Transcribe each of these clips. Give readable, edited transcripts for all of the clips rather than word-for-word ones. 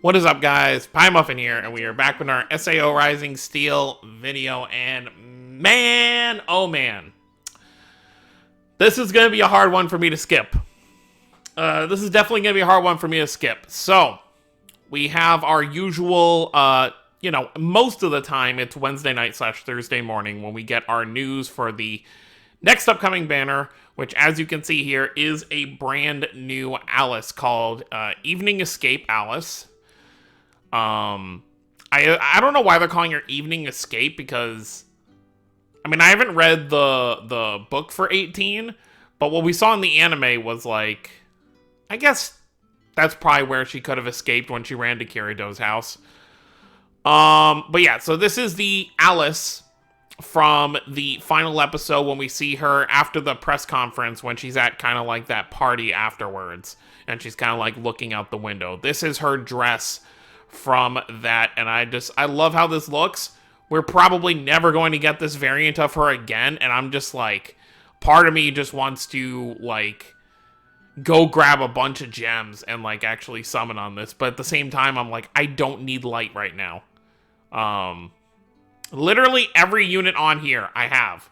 What is up, guys? Pie Muffin here, and we are back with our SAO Rising Steel video, and man, oh man. This is going to be a hard one for me to skip. This is definitely going to be a hard one for me to skip. So, we have our usual, most of the time it's Wednesday night / Thursday morning when we get our news for the next upcoming banner, which, as you can see here, is a brand new Alice called Evening Escape Alice. I don't know why they're calling her Evening Escape, because, I mean, I haven't read the book for 18, but what we saw in the anime was, like, I guess that's probably where she could have escaped when she ran to Kirido's house. But yeah, so this is the Alice from the final episode when we see her after the press conference when she's at kind of like that party afterwards, and she's kind of like looking out the window. This is her dress from that, and I love how this looks. We're probably never going to get this variant of her again, and I'm just like, part of me just wants to like go grab a bunch of gems and like actually summon on this, but at the same time I'm like, I don't need light right now. Literally every unit on here I have.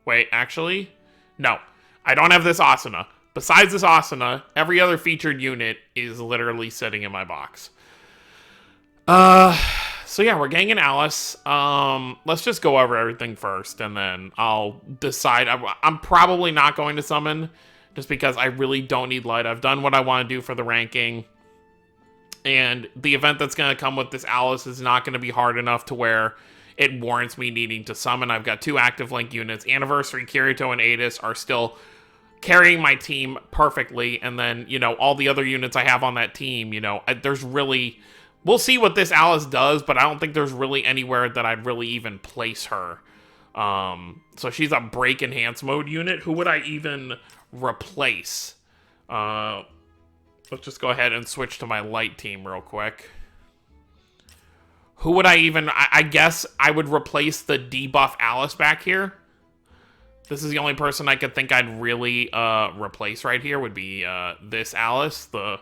Wait, actually, no, I don't have this Asuna. Besides this Asuna, every other featured unit is literally sitting in my box. So yeah, we're getting an Alice. Let's just go over everything first, and then I'll decide. I'm probably not going to summon, just because I really don't need light. I've done what I want to do for the ranking. And the event that's going to come with this Alice is not going to be hard enough to where it warrants me needing to summon. I've got 2 active link units. Anniversary, Kirito, and Adis are still carrying my team perfectly. And then, you know, all the other units I have on that team, you know, there's really... We'll see what this Alice does, but I don't think there's really anywhere that I'd really even place her. So she's a break enhance mode unit. Who would I even replace? Let's just go ahead and switch to my light team real quick. Who would I even... I guess I would replace the debuff Alice back here. This is the only person I could think I'd really replace right here would be this Alice, the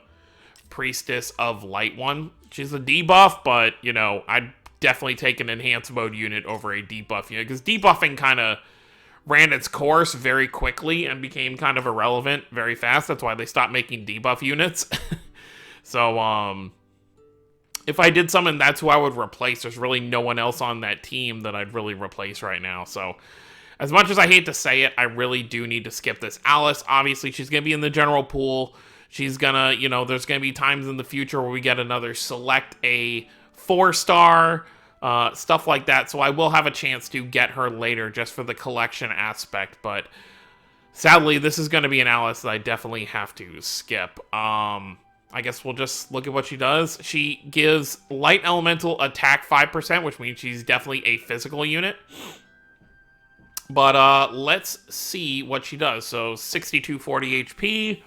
Priestess of Light one. She's a debuff, but, you know, I'd definitely take an enhanced mode unit over a debuff unit, because debuffing kind of ran its course very quickly and became kind of irrelevant very fast. That's why they stopped making debuff units. So, if I did summon, that's who I would replace. There's really no one else on that team that I'd really replace right now. So, as much as I hate to say it, I really do need to skip this Alice. Obviously, she's going to be in the general pool. She's gonna, you know, there's going to be times in the future where we get another select a 4-star, stuff like that, so I will have a chance to get her later just for the collection aspect, but sadly, this is going to be an Alice that I definitely have to skip. I guess we'll just look at what she does. She gives Light Elemental attack 5%, which means she's definitely a physical unit. But let's see what she does. So 6240 HP,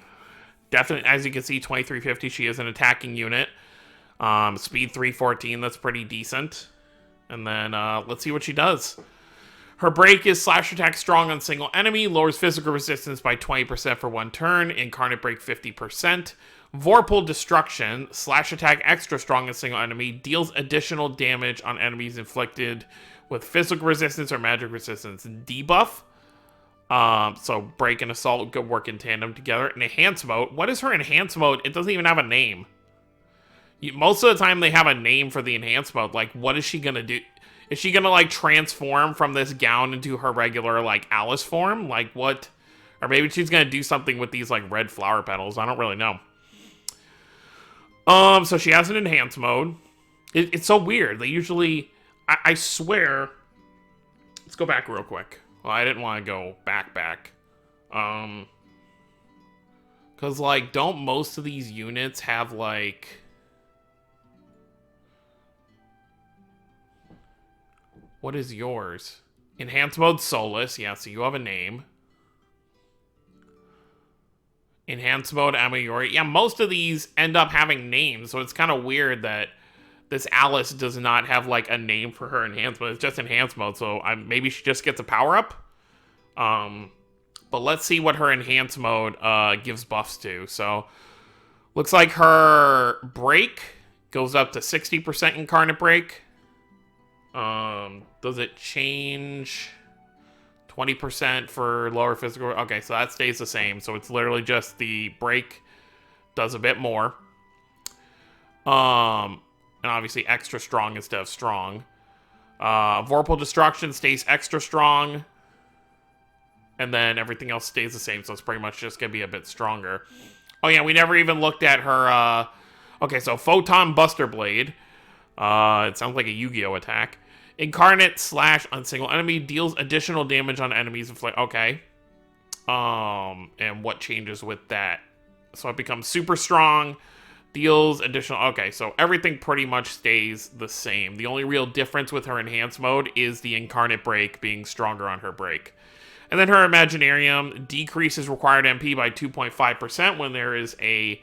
definitely, as you can see, 2350, she is an attacking unit. Speed 314, that's pretty decent. And then, let's see what she does. Her break is slash attack strong on single enemy, lowers physical resistance by 20% for 1 turn, incarnate break 50%. Vorpal destruction, slash attack extra strong on single enemy, deals additional damage on enemies inflicted with physical resistance or magic resistance. Debuff. So break and assault could work in tandem together. And enhance mode. What is her enhance mode? It doesn't even have a name. Most of the time they have a name for the enhance mode. Like, what is she gonna do? Is she gonna, like, transform from this gown into her regular, like, Alice form? Like, what? Or maybe she's gonna do something with these, like, red flower petals. I don't really know. So she has an enhance mode. It's so weird. They usually... I swear... Let's go back real quick. Well, I didn't want to go back. Because, like, don't most of these units have, like... What is yours? Enhanced mode Solus. Yeah, so you have a name. Enhanced mode Amayori. Yeah, most of these end up having names, so it's kind of weird that this Alice does not have, like, a name for her enhanced mode. It's just enhanced mode, so maybe she just gets a power-up? But let's see what her enhanced mode gives buffs to. So, Looks like her break goes up to 60% incarnate break. Does it change 20% for lower physical? Okay, so that stays the same. So it's literally just the break does a bit more. And obviously extra strong instead of strong. Vorpal Destruction stays extra strong. And then everything else stays the same, so it's pretty much just going to be a bit stronger. Oh yeah, we never even looked at her, okay, so Photon Buster Blade. It sounds like a Yu-Gi-Oh! Attack. Incarnate / on single enemy deals additional damage on enemies. Okay. And what changes with that? So it becomes super strong, deals additional... Okay, so everything pretty much stays the same. The only real difference with her enhanced mode is the incarnate break being stronger on her break. And then her Imaginarium decreases required MP by 2.5% when there is a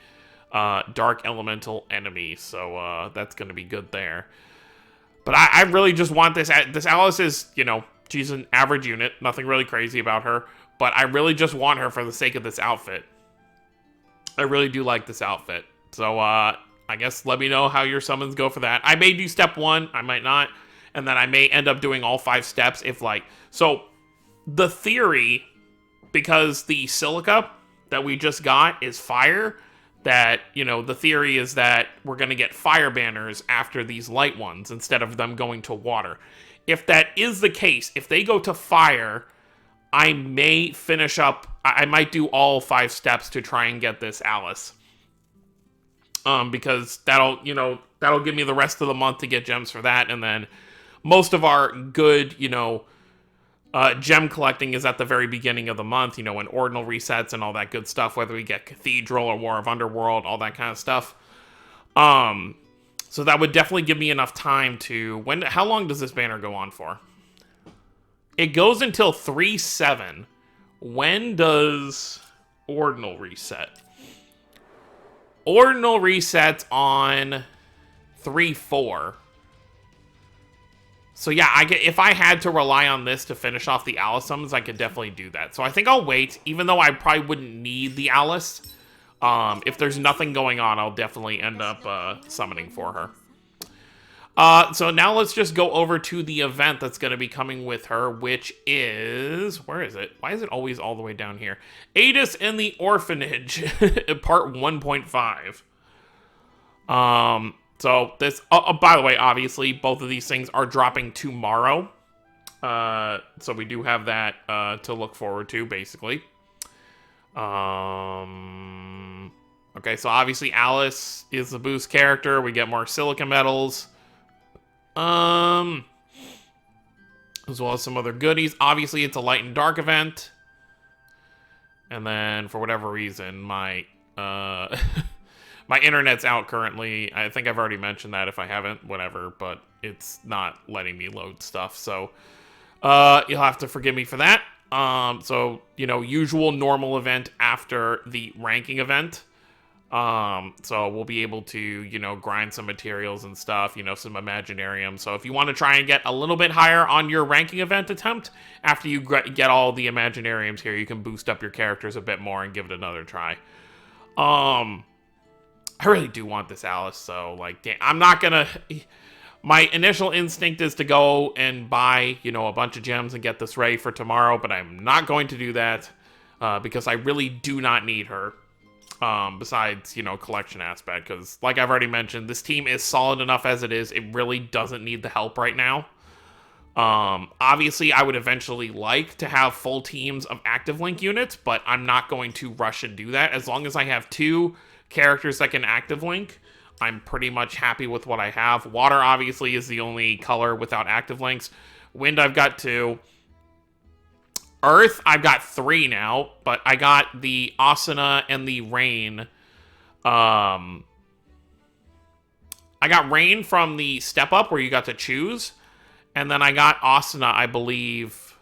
dark elemental enemy. So that's going to be good there. But I really just want this... This Alice is, you know, she's an average unit. Nothing really crazy about her. But I really just want her for the sake of this outfit. I really do like this outfit. So I guess let me know how your summons go for that. I may do step 1. I might not. And then I may end up doing all 5 steps if like... So... The theory, because the silica that we just got is fire, that, you know, the theory is that we're going to get fire banners after these light ones instead of them going to water. If that is the case, if they go to fire, I may finish up, I might do all 5 steps to try and get this Alice. Because that'll, you know, that'll give me the rest of the month to get gems for that, and then most of our good, you know, gem collecting is at the very beginning of the month, you know, when Ordinal resets and all that good stuff, whether we get Cathedral or War of Underworld, all that kind of stuff. So that would definitely give me enough time to... How long does this banner go on for? It goes until 3/7. When does Ordinal reset? Ordinal resets on 3/4. So yeah, if I had to rely on this to finish off the Alice summons, I could definitely do that. So I think I'll wait, even though I probably wouldn't need the Alice. If there's nothing going on, I'll definitely end up summoning for her. So now let's just go over to the event that's going to be coming with her, which is... Where is it? Why is it always all the way down here? Adis in the Orphanage, part 1.5. So this, by the way, obviously, both of these things are dropping tomorrow. So we do have that to look forward to, basically. Okay, so obviously Alice is the boost character. We get more silica medals. As well as some other goodies. Obviously, it's a light and dark event. And then, for whatever reason, my... My internet's out currently. I think I've already mentioned that. If I haven't, whatever. But it's not letting me load stuff. So you'll have to forgive me for that. So, you know, usual normal event after the ranking event. So we'll be able to, you know, grind some materials and stuff. You know, some Imaginarium. So if you want to try and get a little bit higher on your ranking event attempt, after you get all the Imaginariums here, you can boost up your characters a bit more and give it another try. I really do want this Alice, so, like, damn, I'm not gonna... My initial instinct is to go and buy, you know, a bunch of gems and get this ready for tomorrow, but I'm not going to do that, because I really do not need her, besides, you know, collection aspect, because, like I've already mentioned, this team is solid enough as it is. It really doesn't need the help right now. Obviously, I would eventually like to have full teams of active link units, but I'm not going to rush and do that. As long as I have 2... characters that can active link, I'm pretty much happy with what I have. Water, obviously, is the only color without active links. Wind, I've got 2. Earth, I've got 3 now, but I got the Asuna and the Rain. I got Rain from the Step Up, where you got to choose, and then I got Asuna, I believe,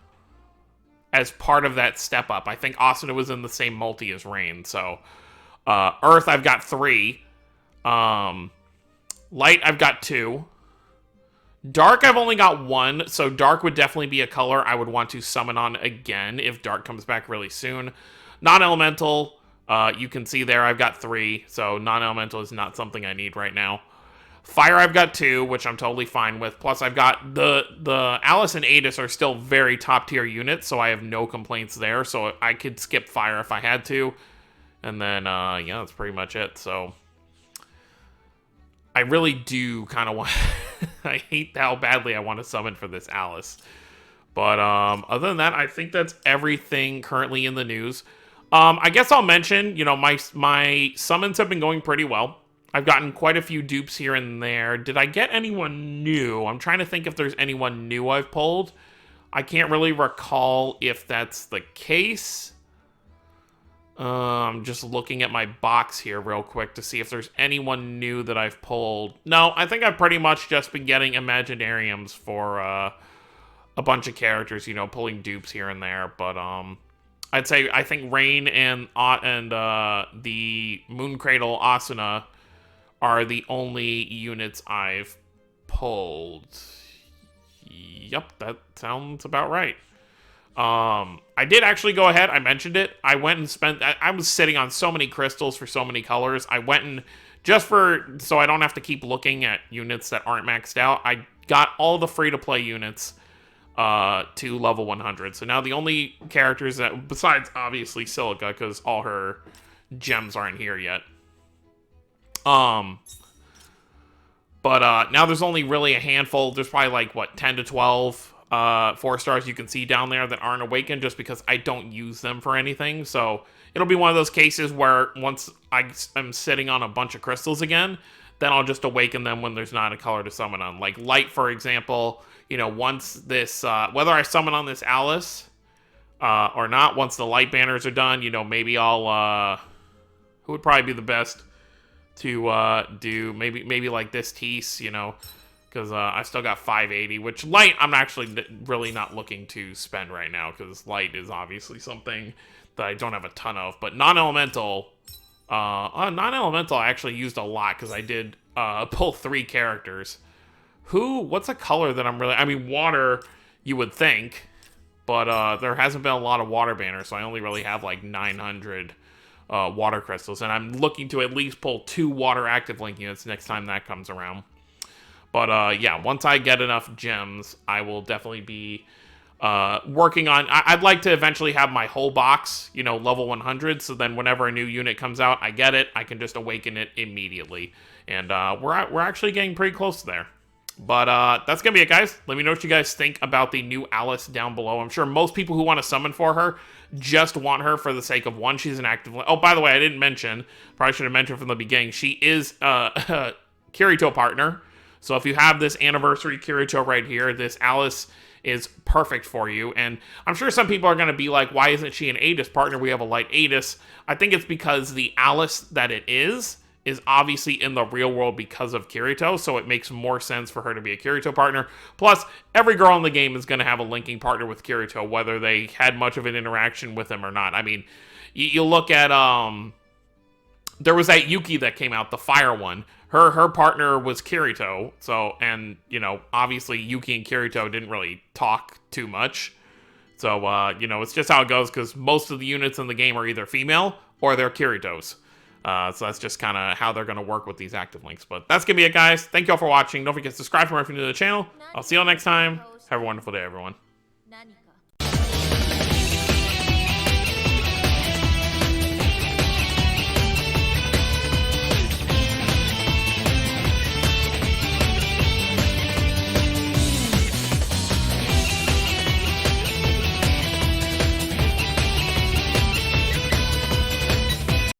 as part of that Step Up. I think Asuna was in the same multi as Rain, so... Earth, I've got 3. Light, I've got 2. Dark, I've only got 1, so Dark would definitely be a color I would want to summon on again if Dark comes back really soon. Non-elemental, You can see there I've got 3, so non-elemental is not something I need right now. Fire I've got 2, which I'm totally fine with. Plus I've got the Alice and Adis are still very top tier units, so I have no complaints there. So I could skip Fire if I had to. And then, yeah, that's pretty much it. So I really do kind of want... I hate how badly I want to summon for this Alice. But other than that, I think that's everything currently in the news. I guess I'll mention, you know, my summons have been going pretty well. I've gotten quite a few dupes here and there. Did I get anyone new? I'm trying to think if there's anyone new I've pulled. I can't really recall if that's the case. I'm just looking at my box here real quick to see if there's anyone new that I've pulled. No, I think I've pretty much just been getting Imaginariums for a bunch of characters, you know, pulling dupes here and there. But I'd say I think Rain and the Mooncradle Asuna are the only units I've pulled. Yep, that sounds about right. I did actually go ahead, I mentioned it. I went and spent, I was sitting on so many crystals for so many colors. I went and, just so I don't have to keep looking at units that aren't maxed out, I got all the free-to-play units to level 100. So now the only characters that, besides obviously Silica, because all her gems aren't here yet. But now there's only really a handful. There's probably like, what, 10 to 12 4-stars you can see down there that aren't awakened just because I don't use them for anything. So it'll be one of those cases where once I'm sitting on a bunch of crystals again, then I'll just awaken them when there's not a color to summon on. Like Light, for example, you know, once this, whether I summon on this Alice or not, once the light banners are done, you know, maybe I'll, who would probably be the best to do, maybe like this Tease, you know, because I still got 580, which Light I'm actually really not looking to spend right now, because Light is obviously something that I don't have a ton of. But non-elemental, non-elemental I actually used a lot, because I did pull 3 characters. What's a color that I'm really, I mean, water, you would think, but there hasn't been a lot of water banners, so I only really have like 900 water crystals, and I'm looking to at least pull 2 water active link units next time that comes around. But yeah, once I get enough gems, I will definitely be working on... I'd like to eventually have my whole box, you know, level 100, so then whenever a new unit comes out, I get it, I can just awaken it immediately. And we're actually getting pretty close there. But that's going to be it, guys. Let me know what you guys think about the new Alice down below. I'm sure most people who want to summon for her just want her for the sake of, one, she's an active... Oh, by the way, I didn't mention, probably should have mentioned from the beginning, she is a Kirito partner. So if you have this anniversary Kirito right here, this Alice is perfect for you. And I'm sure some people are going to be like, why isn't she an Adis partner? We have a light Adis. I think it's because the Alice that it is obviously in the real world because of Kirito, so it makes more sense for her to be a Kirito partner. Plus, every girl in the game is going to have a linking partner with Kirito, whether they had much of an interaction with him or not. I mean, you look at, there was that Yuki that came out, the fire one. Her partner was Kirito, so, and, you know, obviously Yuki and Kirito didn't really talk too much. So, you know, it's just how it goes, because most of the units in the game are either female or they're Kiritos. So that's just kind of how they're going to work with these active links. But that's going to be it, guys. Thank you all for watching. Don't forget to subscribe for more if you're new to the channel. I'll see you all next time. Have a wonderful day, everyone.